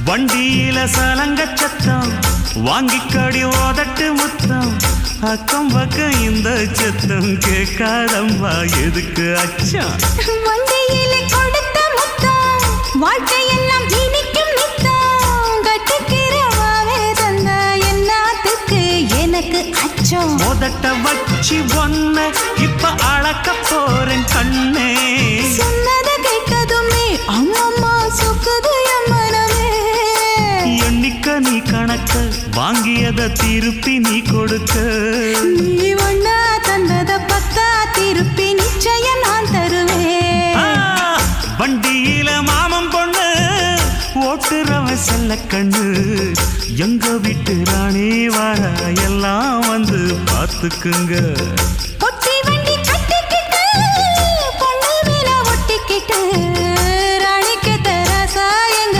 வண்டியில சலங்க சத்தம் வாங்கிக்கடி ஓதட்டு முத்தம் அக்கம் பக்கம் இந்த சத்தம் கேட்காதம்மா எதுக்கு அச்சம் வண்டியில கொடுத்த முத்தம் வாழ்க்கையெல்லாம் இனிக்கும் நித்தம் கட்டுக்கிறவாவே தந்த என்னத்துக்கு எனக்கு அச்சம் ஓதட்ட வச்சு ஒன்ன இப்ப அளக்க போறேன் கண்ணே சொன்னதை கேட்டதுமே அம்மம்மா சொக்குது என் மனமே எண்ணிக்க நீ கணக்க வாங்கியத திருப்பி நீ கொடுக்க நீ ஒண்ணா தந்தத பத்தா திருப்பி நிச்சயம் நான் தருவேன் வண்டியில மாமன் பொண்ணு ஓட்டுறவன் செல்ல கண்ணு எங்க வீட்டு ராணி வார எல்லாம் வந்து பார்த்துக்குங்க